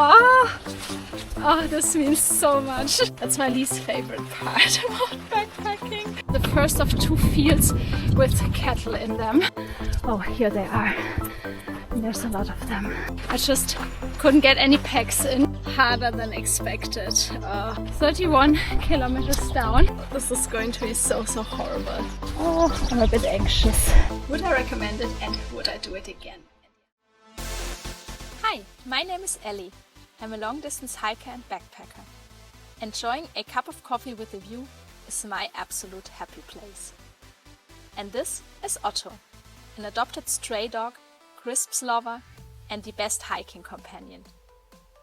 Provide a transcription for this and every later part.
Oh, this means so much. That's my least favorite part about backpacking. The first of 2 fields with cattle in them. Oh, here they are. And there's a lot of them. I just couldn't get any packs in. Harder than expected. 31 kilometers down. This is going to be so horrible. Oh, I'm a bit anxious. Would I recommend it and would I do it again? Hi, my name is Elli. I'm a long-distance hiker and backpacker. Enjoying a cup of coffee with a view is my absolute happy place. And this is Otto, an adopted stray dog, crisps lover, and the best hiking companion.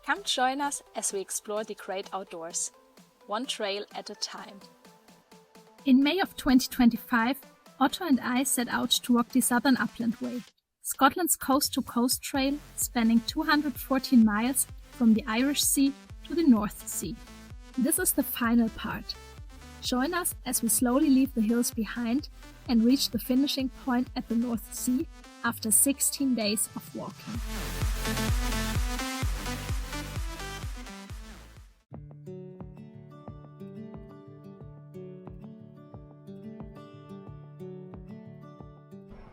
Come join us as we explore the great outdoors, one trail at a time. In May of 2025, Otto and I set out to walk the Southern Upland Way, Scotland's coast-to-coast trail spanning 214 miles from the Irish Sea to the North Sea. This is the final part. Join us as we slowly leave the hills behind and reach the finishing point at the North Sea after 16 days of walking.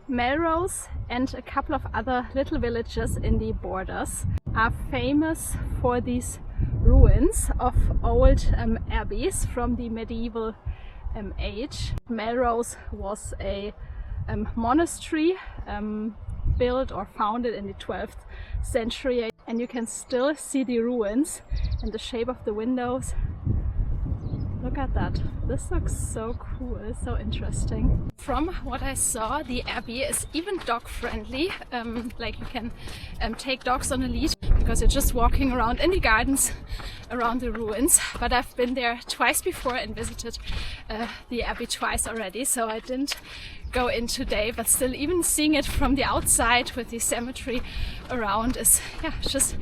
Melrose and a couple of other little villages in the borders are famous for these ruins of old abbeys from the medieval age. Melrose was a monastery built or founded in the 12th century, and you can still see the ruins and the shape of the windows. Look at that. This looks so cool, so interesting. From what I saw, the abbey is even dog friendly. Like you can take dogs on a leash because you're just walking around in the gardens around the ruins. But I've been there twice before and visited the abbey twice already, so I didn't go in today, but still even seeing it from the outside with the cemetery around is just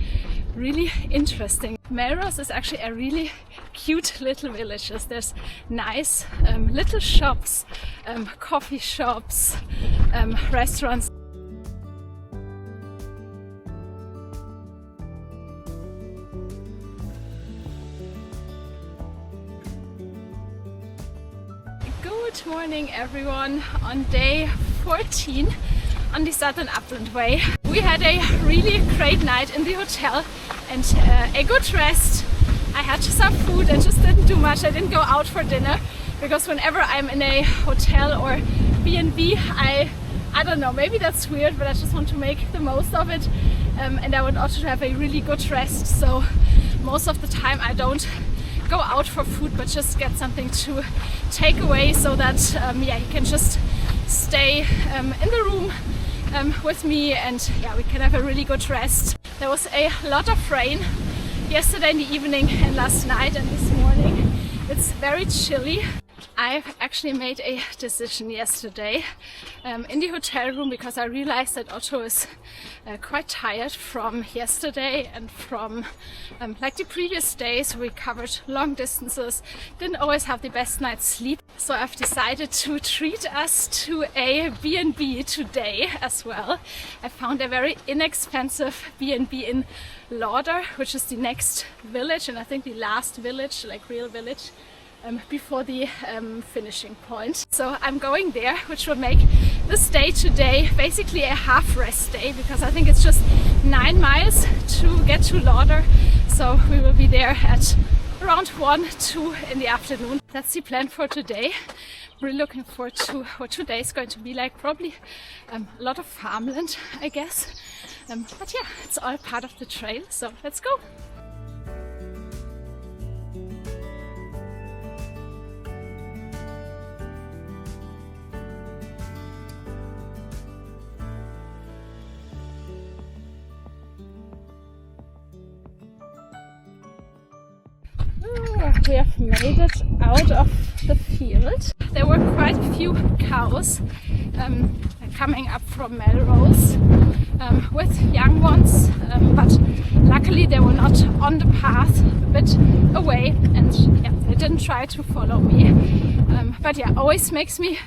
really interesting. Melrose is actually a really cute little village. There's nice little shops, coffee shops, restaurants. Good morning everyone. On day 14 on the Southern Upland Way. We had a really great night in the hotel and a good rest. I had some food and just didn't do much. I didn't go out for dinner because whenever I'm in a hotel or B&B, I don't know, maybe that's weird, but I just want to make the most of it, and I want also to have a really good rest. So most of the time I don't go out for food, but just get something to take away so that he can just stay in the room with me, and we can have a really good rest. There was a lot of rain yesterday in the evening and last night and this morning. It's very chilly. I've actually made a decision yesterday in the hotel room because I realized that Otto is quite tired from yesterday and from like the previous days. We covered long distances, didn't always have the best night's sleep. So I've decided to treat us to a B&B today as well. I found a very inexpensive B&B in Lauder, which is the next village and I think the last village, like real village, before the finishing point. So I'm going there, which will make this day today basically a half rest day because I think it's just 9 miles to get to Lauder. So we will be there at around 1, 2 in the afternoon. That's the plan for today. I'm really looking forward to what today is going to be like. Probably a lot of farmland, I guess. But yeah, it's all part of the trail. So let's go. We have made it out of the field. There were quite a few cows coming up from Melrose with young ones, but luckily they were not on the path, a bit away, and they didn't try to follow me. But always makes me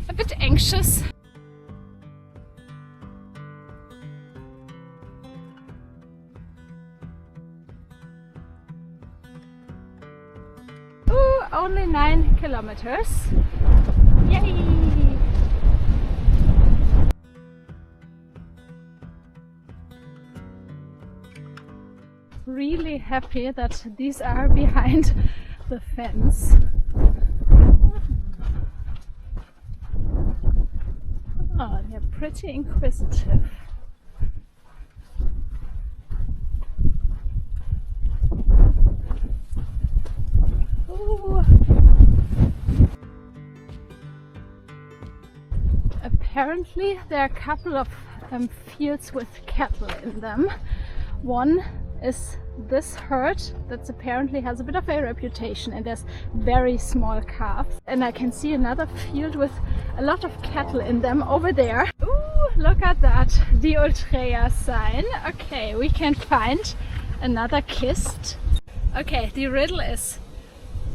a bit anxious. only 9 kilometers. Yay! Really happy that these are behind the fence. Oh, they're pretty inquisitive. Ooh. Apparently there are a couple of fields with cattle in them. One is this herd that apparently has a bit of a reputation, and there's very small calves. And I can see another field with a lot of cattle in them over there. Ooh, look at that, the Ultreya sign. Okay, we can find another kist. Okay, the riddle is,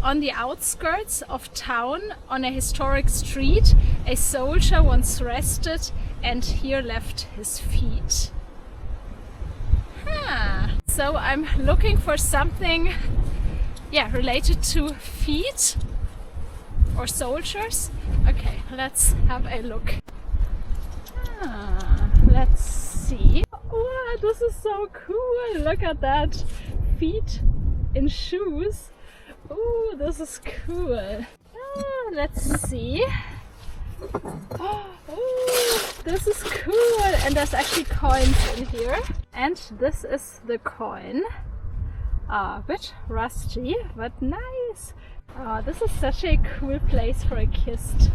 on the outskirts of town, on a historic street, a soldier once rested and here left his feet. So I'm looking for something, yeah, related to feet or soldiers. Okay, let's have a look. Let's see. Wow, this is so cool. Look at that. Feet in shoes. Ooh, this is cool. Let's see. Oh, this is cool. And there's actually coins in here. And this is the coin. A bit rusty, but nice. This is such a cool place for a kist.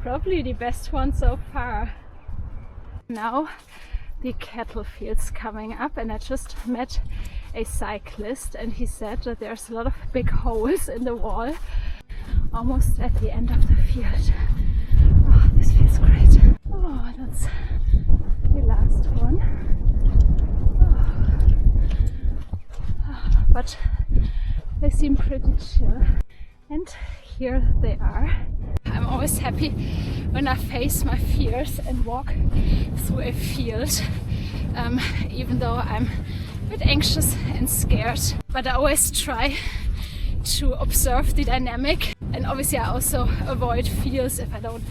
Probably the best one so far. Now the cattle field's coming up, and I just met a cyclist and he said that there's a lot of big holes in the wall almost at the end of the field. Oh, this feels great. Oh, that's the last one. Oh. But they seem pretty chill. And here they are. I'm always happy when I face my fears and walk through a field, even though I'm a bit anxious and scared. But I always try to observe the dynamic, and obviously I also avoid fields if I don't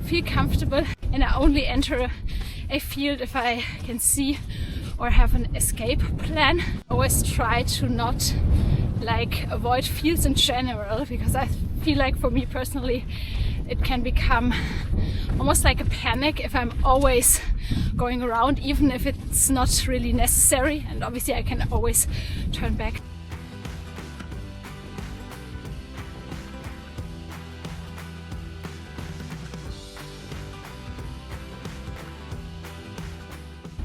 feel comfortable, and I only enter a field if I can see or have an escape plan. I always try to not avoid fields in general, because I feel like for me personally it can become almost like a panic if I'm always going around, even if it's not really necessary, and obviously I can always turn back.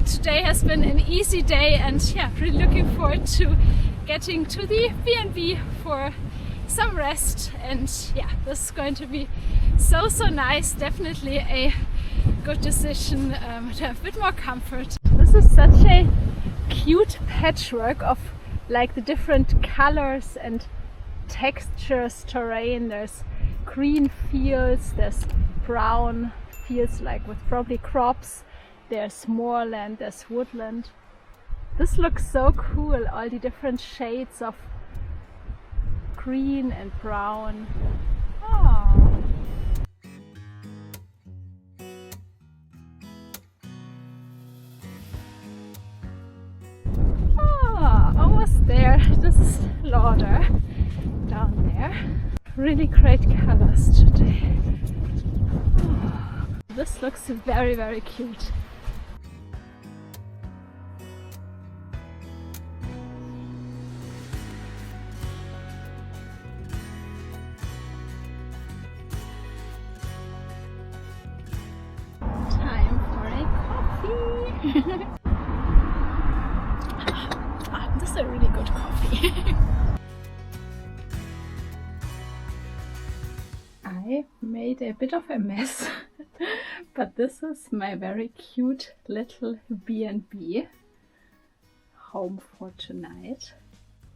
Today has been an easy day, and yeah, really looking forward to getting to the B&B for some rest. And yeah, this is going to be so nice. Definitely a good decision to have a bit more comfort. This is such a cute patchwork of like the different colors and textures, terrain. There's green fields, there's brown fields like with probably crops, there's moorland, there's woodland. This looks so cool, all the different shades of green and brown. Oh. Oh, almost there. This is Lauder down there. Really great colors today. Oh, this looks very cute. This is a really good coffee. I made a bit of a mess, but this is my very cute little B&B home for tonight.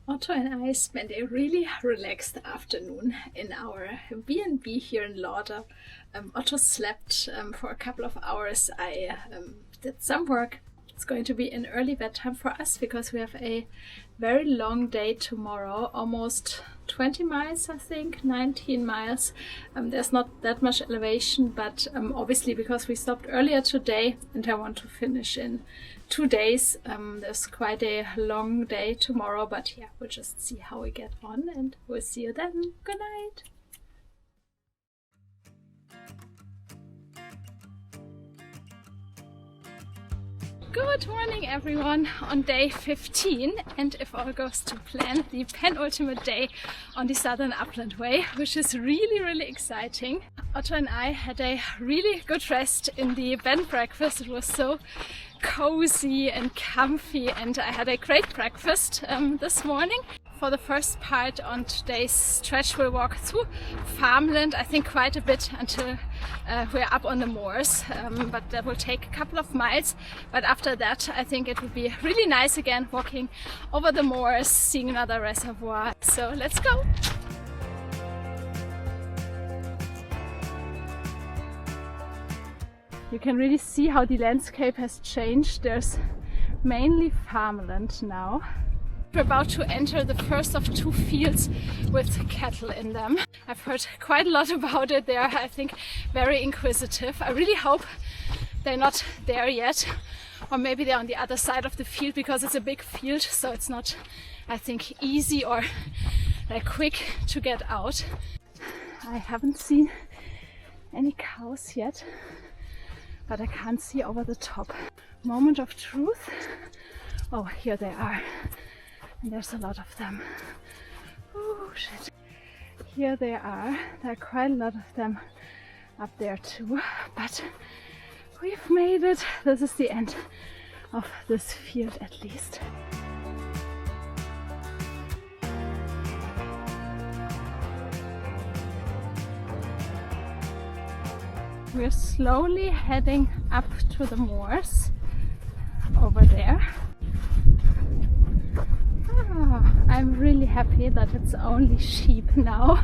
Otto and I spent a really relaxed afternoon in our B&B here in Lauder. Otto slept for a couple of hours. I did some work, It's going to be an early bedtime for us because we have a very long day tomorrow, almost 20 miles, I think, 19 miles. There's not that much elevation, but obviously because we stopped earlier today and I want to finish in 2 days, there's quite a long day tomorrow, but yeah, we'll just see how we get on and we'll see you then. Good night. Good morning everyone on day 15, and if all goes to plan, the penultimate day on the Southern Upland Way, which is really exciting. Otto and I had a really good rest in the bed and breakfast. It was so cozy and comfy, and I had a great breakfast this morning. For the first part on today's stretch, we'll walk through farmland, I think quite a bit until we're up on the moors, but that will take a couple of miles. But after that, I think it will be really nice again walking over the moors, seeing another reservoir. So let's go! You can really see how the landscape has changed. There's mainly farmland now. We're about to enter the first of 2 fields with cattle in them. I've heard quite a lot about it. They're, I think, very inquisitive. I really hope they're not there yet, or maybe they're on the other side of the field because it's a big field, so it's not, I think, easy or quick to get out. I haven't seen any cows yet, but I can't see over the top. Moment of truth. Oh, here they are. And there's a lot of them. Oh shit. Here they are. There are quite a lot of them up there too. But we've made it. This is the end of this field at least. We're slowly heading up to the moors over there. I'm really happy that it's only sheep now.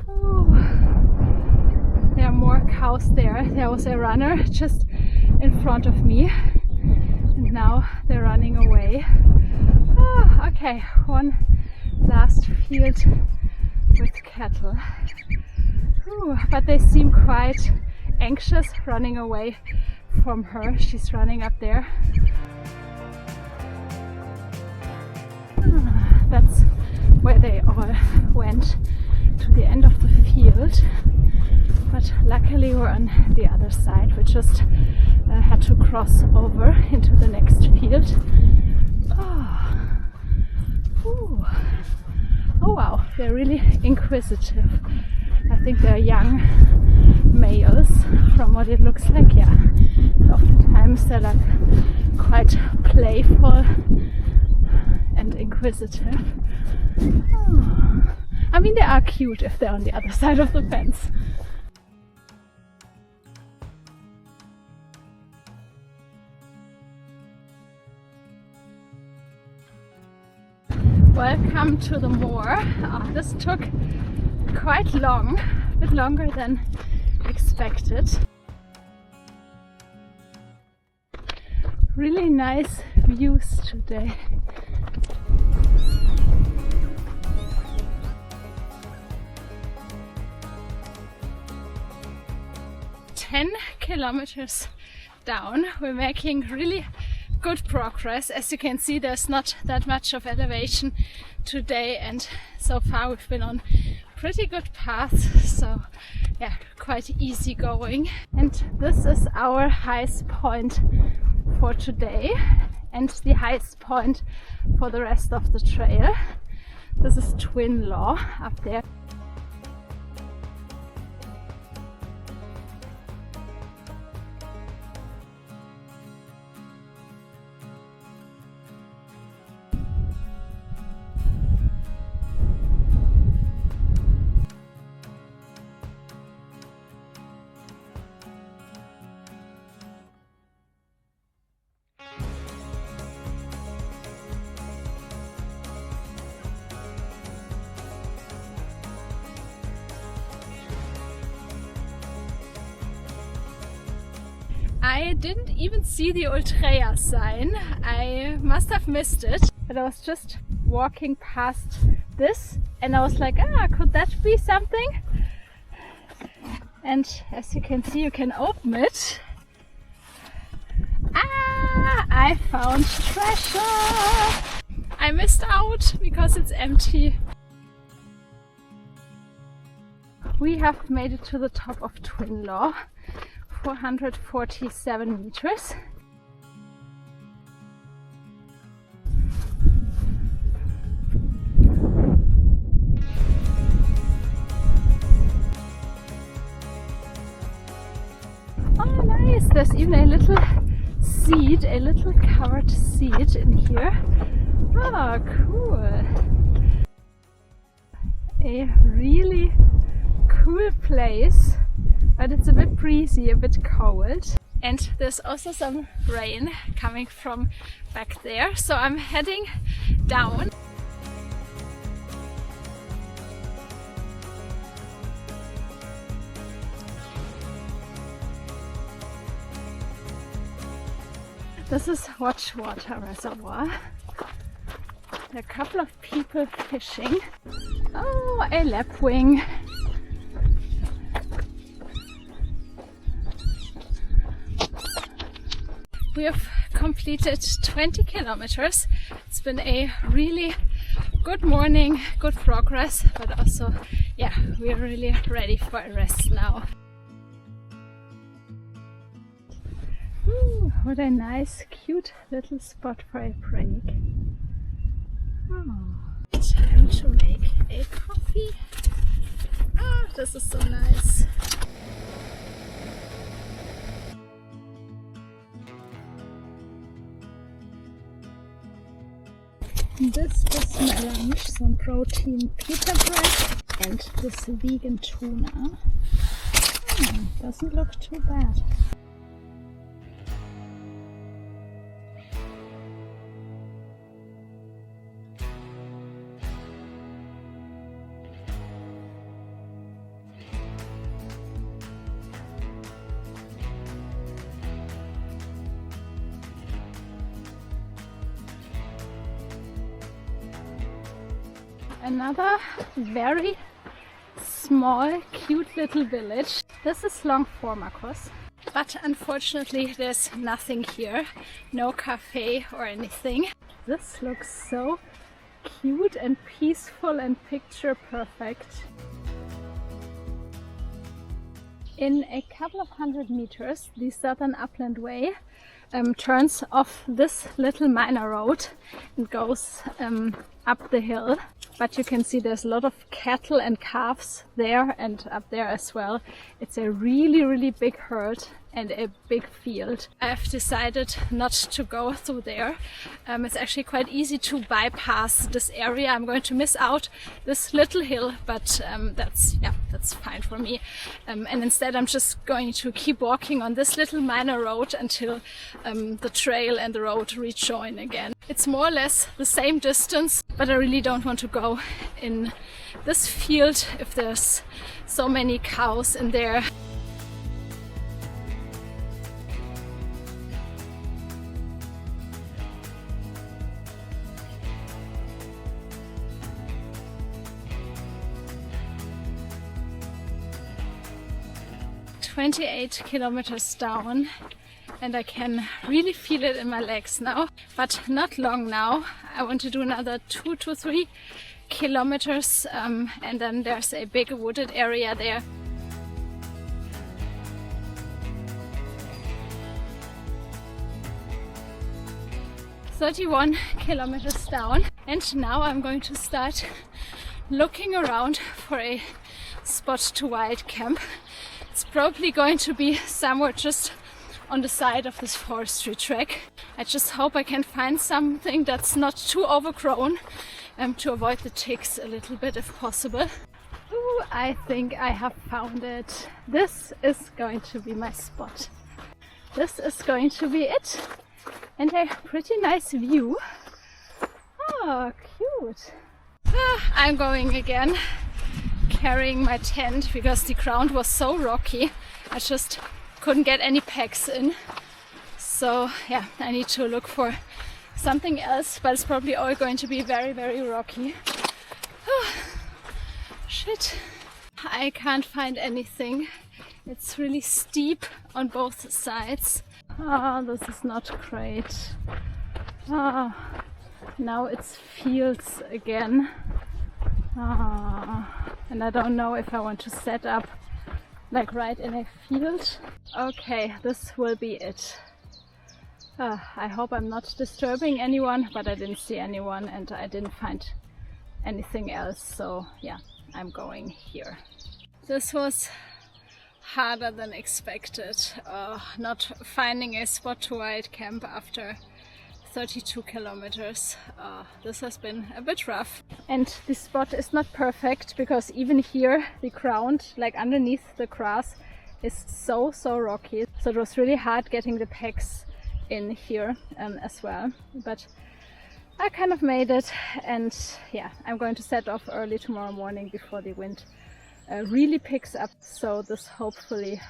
Oh, there are more cows there. There was a runner just in front of me and now they're running away. Oh, okay, one last field with cattle. Ooh, but they seem quite anxious running away from her. She's running up there. That's where they all went, to the end of the field. But luckily we're on the other side. We just had to cross over into the next field. Oh. Ooh. Oh wow, they're really inquisitive. I think they're young males from what it looks like, yeah. And oftentimes they're like quite playful and inquisitive. Oh. I mean, they are cute if they're on the other side of the fence. Welcome to the moor. Oh, this took quite long, a bit longer than expected. Really nice views today. "10 kilometers down, we're making really good progress. As you can see, there's not that much of elevation today, and so far we've been on pretty good paths, so yeah, quite easy going. And this is our highest point for today and the highest point for the rest of the trail. This is Twin Law up there. I didn't even see the Ultreya sign. I must have missed it, but I was just walking past this and I was like, could that be something? And as you can see, you can open it. I found treasure! I missed out because it's empty. We have made it to the top of Twinlaw, 447 meters. Oh nice, there's even a little seat, a little covered seat in here. Oh cool! A really cool place, but it's a bit breezy, a bit cold. And there's also some rain coming from back there, so I'm heading down. This is Watchwater Reservoir. There are a couple of people fishing. Oh, a lapwing. We have completed 20 kilometers. It's been a really good morning, good progress, but also, yeah, we're really ready for a rest now. Ooh, what a nice, cute little spot for a break. Oh, time to make a coffee. Ah, this is so nice. This is my lunch, some protein pita bread and this vegan tuna. Doesn't look too bad. Another very small, cute little village. This is Longformacos, but unfortunately there's nothing here, no cafe or anything. This looks so cute and peaceful and picture perfect. In a couple of 100 meters, the Southern Upland Way turns off this little minor road and goes up the hill. But you can see there's a lot of cattle and calves there and up there as well. It's a really, really big herd and a big field. I've decided not to go through there. It's actually quite easy to bypass this area. I'm going to miss out this little hill, but that's fine for me. And instead I'm just going to keep walking on this little minor road until the trail and the road rejoin again. It's more or less the same distance, but I really don't want to go in this field if there's so many cows in there. "28 kilometers down and I can really feel it in my legs now, but not long now. I want to do another 2 to 3 kilometers and then there's a big wooded area there. "31 kilometers down and now I'm going to start looking around for a spot to wild camp. It's probably going to be somewhere just on the side of this forestry track. I just hope I can find something that's not too overgrown to avoid the ticks a little bit if possible. Ooh, I think I have found it. This is going to be my spot. This is going to be it. And a pretty nice view. Oh, cute. I'm going again, carrying my tent because the ground was so rocky. I just couldn't get any packs in. So yeah, I need to look for something else, but it's probably all going to be very, very rocky. Oh, shit. I can't find anything. It's really steep on both sides. Ah, this is not great. Ah, now it's fields again. Ah, and I don't know if I want to set up like right in a field. Okay, this will be it. I hope I'm not disturbing anyone, but I didn't see anyone and I didn't find anything else. So yeah, I'm going here. This was harder than expected. Not finding a spot to wild camp after 32 kilometers. This has been a bit rough. And the spot is not perfect because even here the ground, like underneath the grass, is so rocky. So it was really hard getting the packs in here as well. But I kind of made it, and yeah, I'm going to set off early tomorrow morning before the wind really picks up, so this hopefully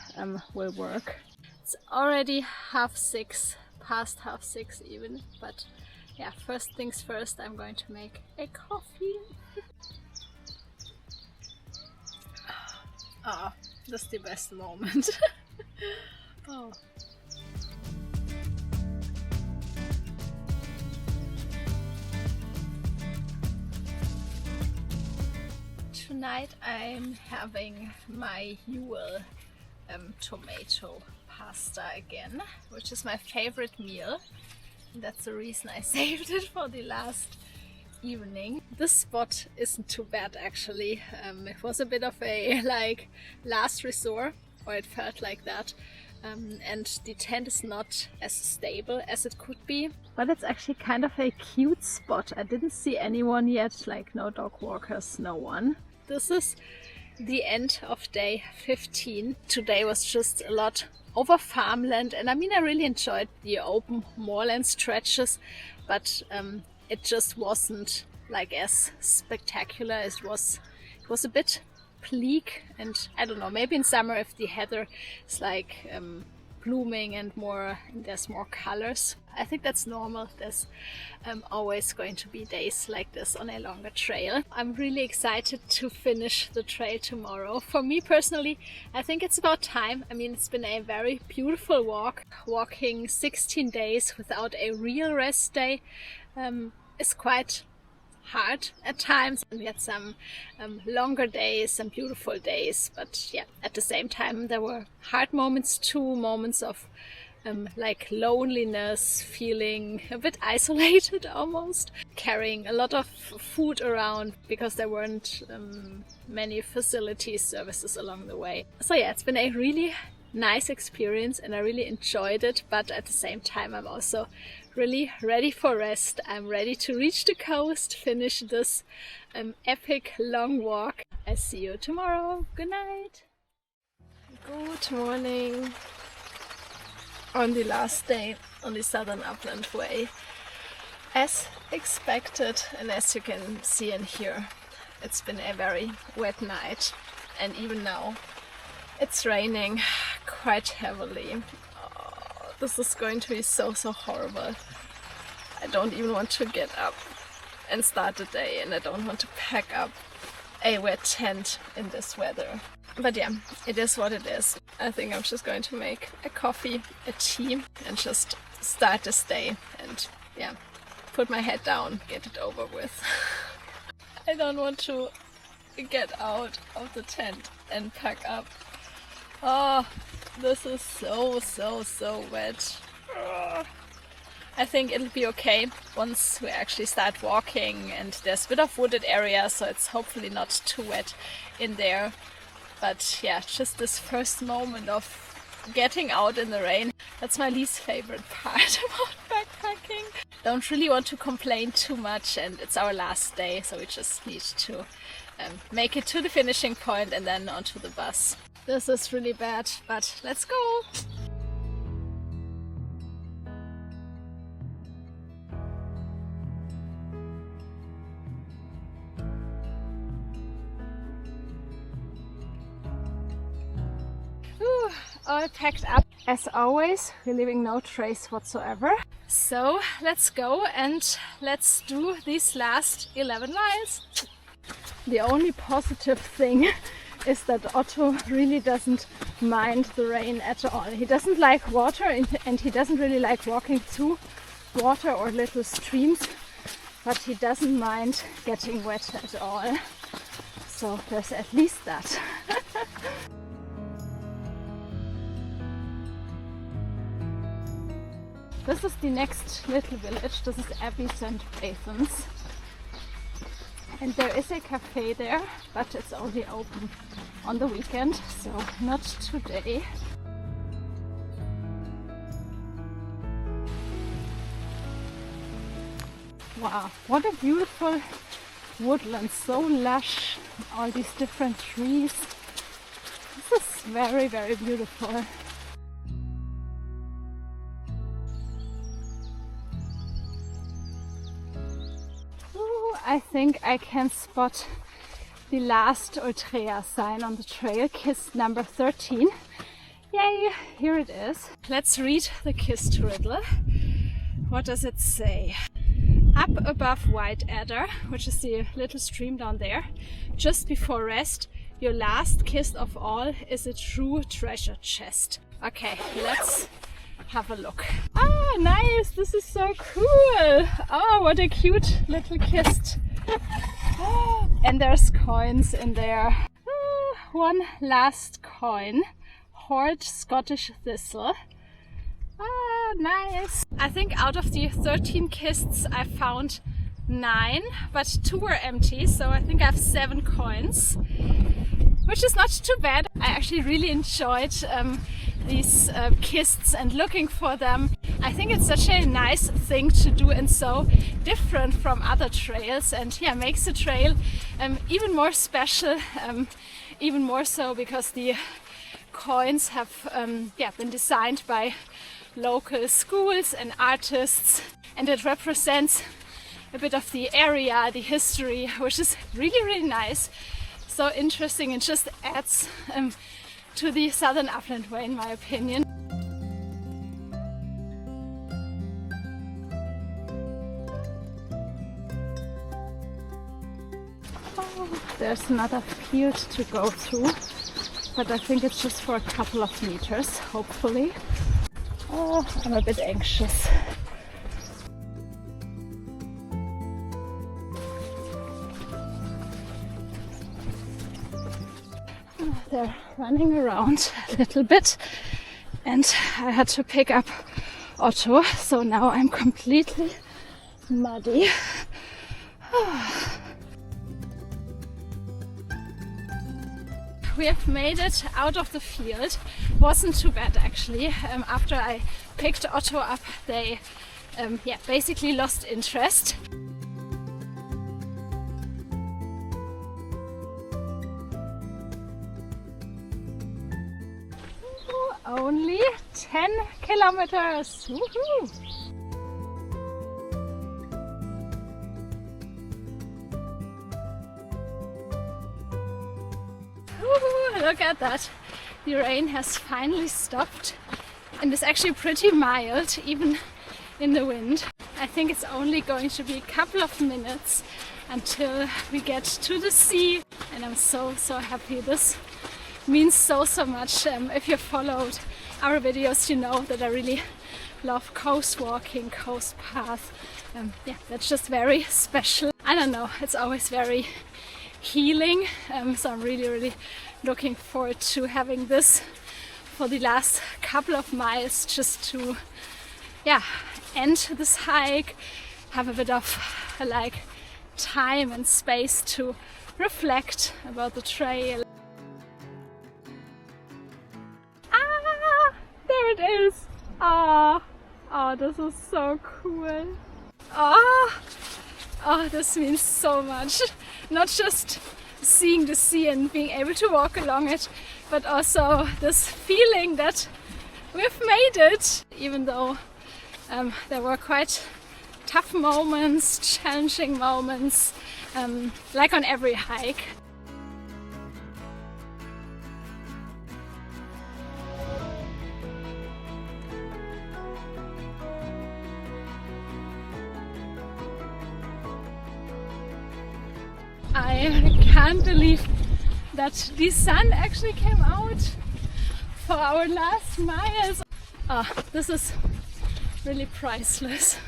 will work. It's already 6:30, past 6:30 even, but yeah, first things first, I'm going to make a coffee. Oh, that's the best moment. Oh. Tonight I'm having my usual tomato pasta again, which is my favorite meal. That's the reason I saved it for the last evening. This spot isn't too bad actually. It was a bit of a last resort, or it felt like that. And the tent is not as stable as it could be, but it's actually kind of a cute spot. I didn't see anyone yet, like no dog walkers, no one. This is the end of day 15. Today was just a lot over farmland, and I mean I really enjoyed the open moorland stretches, but it just wasn't like as spectacular. It was a bit bleak, and I don't know, maybe in summer if the heather is like blooming and there's more colors, I think that's normal. There's always going to be days like this on a longer trail. I'm really excited to finish the trail tomorrow. For me personally, I think it's about time. I mean, it's been a very beautiful walk. Walking 16 days without a real rest day is quite hard at times. We had some longer days, some beautiful days, but yeah, at the same time there were hard moments too, moments of like loneliness, feeling a bit isolated almost, carrying a lot of food around because there weren't many facilities, services along the way. So yeah, it's been a really nice experience and I really enjoyed it, but at the same time I'm also really ready for rest. I'm ready to reach the coast, finish this epic long walk. I see you tomorrow. Good night. Good morning. On the last day on the Southern Upland Way. As expected, and as you can see and hear, it's been a very wet night, and even now it's raining quite heavily. Oh, this is going to be so horrible. I don't even want to get up and start the day, and I don't want to pack up a wet tent in this weather. But yeah, it is what it is. I think I'm just going to make a coffee, a tea, and just start this day and yeah, put my head down, get it over with. I don't want to get out of the tent and pack up. Oh, this is so wet. I think it'll be okay once we actually start walking, and there's a bit of wooded area, so it's hopefully not too wet in there. But yeah, just this first moment of getting out in the rain, that's my least favorite part about backpacking. Don't really want to complain too much, and it's our last day, so we just need to make it to the finishing point and then onto the bus. This is really bad, but let's go! all packed up. As always, we're leaving no trace whatsoever. So let's go and let's do these last 11 miles. The only positive thing is that Otto really doesn't mind the rain at all. He doesn't like water and he doesn't really like walking through water or little streams, but he doesn't mind getting wet at all. So there's at least that. This is the next little village. This is Abbey and Bathans. And there is a cafe there, but it's only open on the weekend, so not today. Wow, what a beautiful woodland, so lush, all these different trees. This is very, very beautiful. I think I can spot the last Ultrea sign on the trail, kist number 13. Yay, here it is. Let's read the kist riddle. What does it say? Up above White Adder, which is the little stream down there, just before rest, your last kist of all is a true treasure chest. Okay, let's have a look. Ah, nice! This is so cool! Oh, what a cute little kist. And there's coins in there. One last coin. Hoard Scottish thistle. Ah, nice! I think out of the 13 kists I found 9, but 2 were empty, so I think I have 7 coins, which is not too bad. I actually really enjoyed these kists and looking for them. I think it's such a nice thing to do and so different from other trails, and yeah, makes the trail even more special, even more so because the coins have been designed by local schools and artists, and it represents a bit of the area, the history, which is really, really nice. So interesting, and just adds to the Southern Upland Way, in my opinion. Oh, there's another field to go through, but I think it's just for a couple of meters, hopefully. Oh, I'm a bit anxious. They're running around a little bit, and I had to pick up Otto, so now I'm completely muddy. We have made it out of the field. Wasn't too bad actually. After I picked Otto up, they basically lost interest. Only 10 kilometers! Woohoo! Woohoo! Look at that! The rain has finally stopped and is actually pretty mild, even in the wind. I think it's only going to be a couple of minutes until we get to the sea, and I'm so happy. This means so much. If you followed our videos, you know that I really love coast walking, coast path. That's just very special. I don't know, it's always very healing. So I'm really looking forward to having this for the last couple of miles, just to end this hike, have a bit of time and space to reflect about the trail. There it is! Oh, this is so cool. Oh, this means so much. Not just seeing the sea and being able to walk along it, but also this feeling that we've made it, even though there were quite tough moments, challenging moments, like on every hike. can't believe that the sun actually came out for our last miles. Oh, this is really priceless.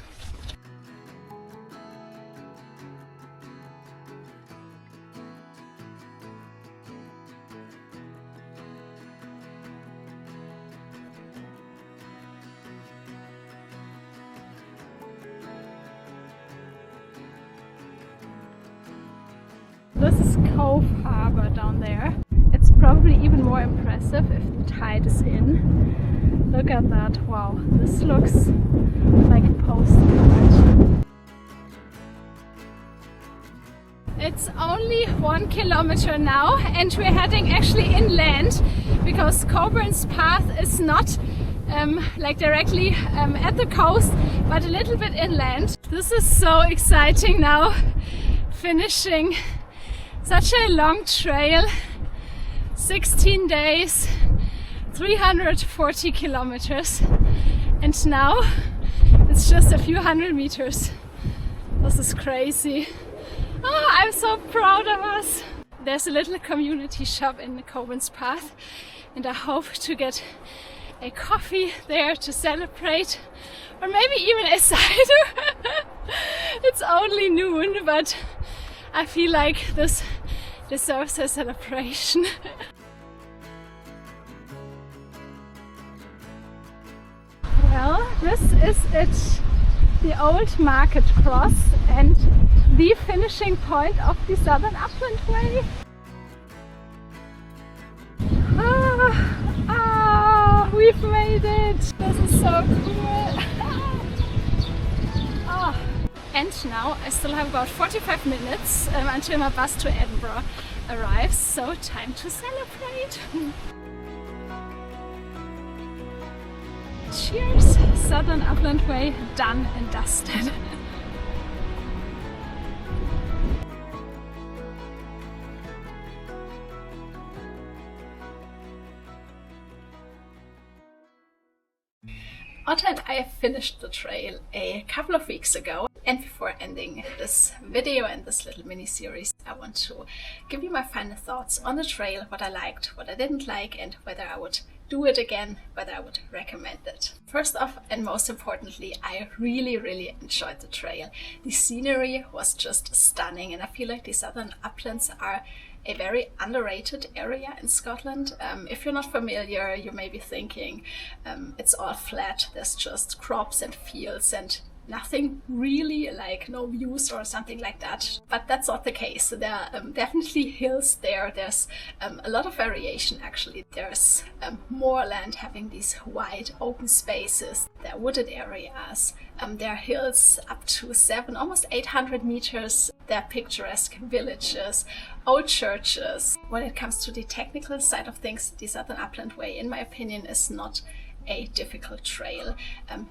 This is Cove Harbor down there. It's probably even more impressive if the tide is in. Look at that, wow, this looks like a postcard. It's only 1 kilometer now and we're heading actually inland because Cockburnspath is not like directly at the coast, but a little bit inland. This is so exciting now, finishing such a long trail, 16 days, 340 kilometers, and now it's just a few hundred meters. This is crazy. Oh, I'm so proud of us. There's a little community shop in the Cockburnspath and I hope to get a coffee there to celebrate, or maybe even a cider. It's only noon, but I feel like this deserves a celebration. Well, this is it, the old market cross and the finishing point of the Southern Upland Way. We've made it! This is so cool! And now I still have about 45 minutes until my bus to Edinburgh arrives, so time to celebrate! Cheers! Southern Upland Way done and dusted. Otto and I finished the trail a couple of weeks ago, and before ending this video and this little mini-series, I want to give you my final thoughts on the trail, what I liked, what I didn't like, and whether I would do it again, whether I would recommend it. First off, and most importantly, I really enjoyed the trail. The scenery was just stunning, and I feel like the Southern Uplands are a very underrated area in Scotland. If you're not familiar, you may be thinking it's all flat, there's just crops and fields and nothing really, like no views or something like that. But that's not the case. There are definitely hills there. There's a lot of variation actually. There's more land having these wide open spaces. There are wooded areas. There are hills up to 700, almost 800 meters. There are picturesque villages, old churches. When it comes to the technical side of things, the Southern Upland Way, in my opinion, is not a difficult trail.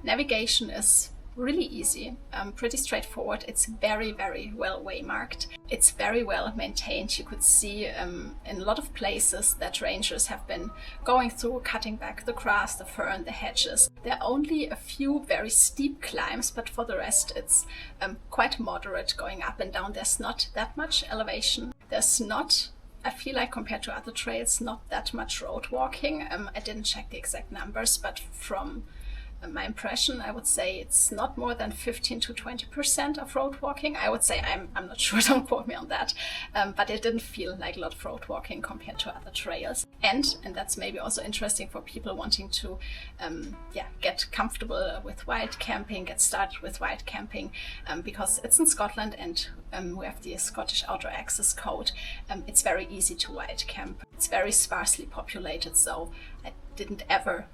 Navigation is really easy, pretty straightforward. It's very well waymarked. It's very well maintained. You could see in a lot of places that rangers have been going through, cutting back the grass, the fern, the hedges. There are only a few very steep climbs, but for the rest it's quite moderate going up and down. There's not that much elevation. There's not, I feel like compared to other trails, not that much road walking. I didn't check the exact numbers, but from my impression, I would say it's not more than 15 to 20% of road walking. I would say, I'm not sure, don't quote me on that, but it didn't feel like a lot of road walking compared to other trails. And that's maybe also interesting for people wanting to get comfortable with wild camping, get started with wild camping, because it's in Scotland and we have the Scottish Outdoor Access Code. It's very easy to wild camp. It's very sparsely populated, so I didn't ever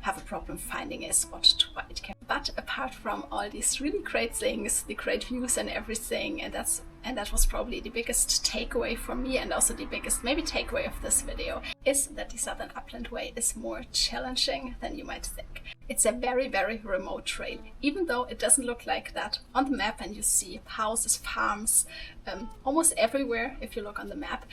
have a problem finding a spot to wild camp. But apart from all these really great things, the great views and everything, and that was probably the biggest takeaway for me, and also the biggest maybe takeaway of this video, is that the Southern Upland Way is more challenging than you might think. It's a very remote trail, even though it doesn't look like that on the map, and you see houses, farms, almost everywhere if you look on the map.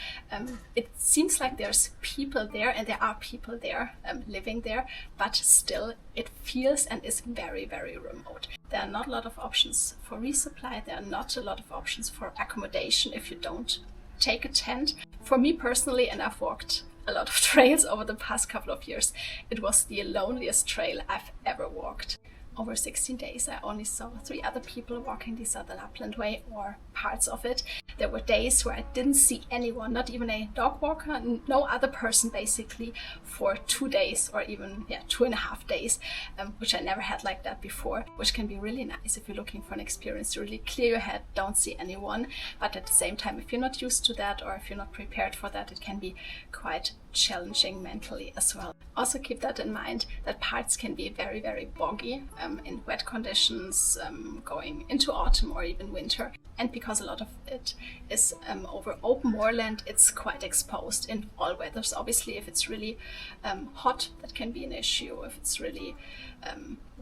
It seems like there's people there, and there are people there living there, but still it feels and is very remote. There are not a lot of options for resupply. There are not a lot of options for accommodation if you don't take a tent. For me personally, and I've walked a lot of trails over the past couple of years, it was the loneliest trail I've ever walked. Over 16 days, I only saw 3 other people walking the Southern Upland Way or parts of it. There were days where I didn't see anyone, not even a dog walker, no other person basically, for 2 days or even 2.5 days, which I never had like that before, which can be really nice if you're looking for an experience to really clear your head, don't see anyone. But at the same time, if you're not used to that or if you're not prepared for that, it can be quite challenging mentally as well. Also keep that in mind, that parts can be very, very boggy in wet conditions, going into autumn or even winter. And because a lot of it is over open moorland, it's quite exposed in all weathers. Obviously, if it's really hot, that can be an issue. If it's really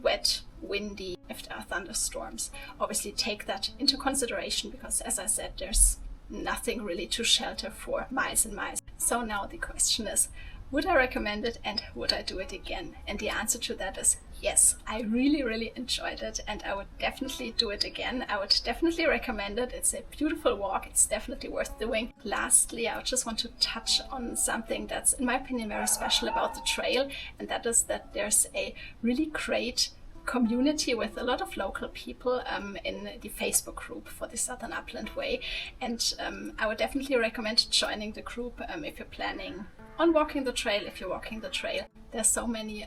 wet, windy, if there are thunderstorms, obviously take that into consideration, because as I said, there's nothing really to shelter for miles and miles. So now the question is, would I recommend it and would I do it again? And the answer to that is yes. I really, really enjoyed it and I would definitely do it again. I would definitely recommend it. It's a beautiful walk. It's definitely worth doing. Lastly, I just want to touch on something that's, in my opinion, very special about the trail, and that is that there's a really great community with a lot of local people in the Facebook group for the Southern Upland Way, and I would definitely recommend joining the group if you're planning on walking the trail, if you're walking the trail. There's so many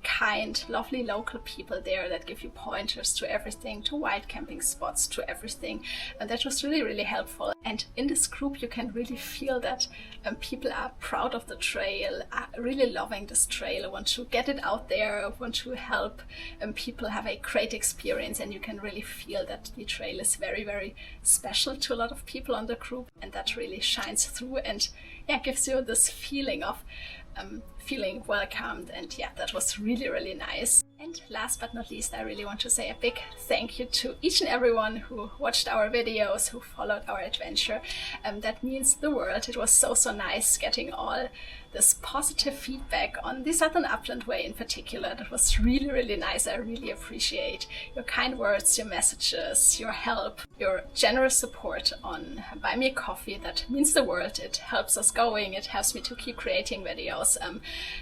kind, lovely local people there that give you pointers to everything, to wild camping spots, to everything, and that was really, really helpful. And in this group you can really feel that people are proud of the trail, are really loving this trail, want to get it out there, want to help people have a great experience, and you can really feel that the trail is very, very special to a lot of people on the group, and that really shines through and gives you this feeling of feeling welcomed, and that was really, really nice. And last but not least, I really want to say a big thank you to each and everyone who watched our videos, who followed our adventure. That means the world. It was so, so nice getting all this positive feedback on the Southern Upland Way in particular. That was really, really nice. I really appreciate your kind words, your messages, your help, your generous support on Buy Me a Coffee. That means the world. It helps us going. It helps me to keep creating videos.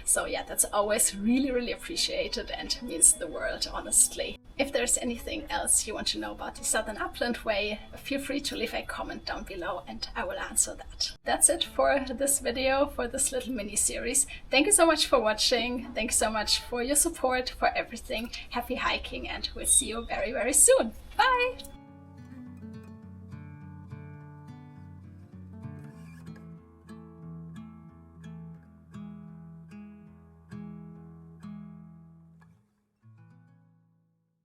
So that's always really, really appreciated and means the world, honestly. If there's anything else you want to know about the Southern Upland Way, feel free to leave a comment down below and I will answer that. That's it for this video, for this little mini series. Thank you so much for watching. Thanks so much for your support, for everything. Happy hiking, and we'll see you very, very soon. Bye!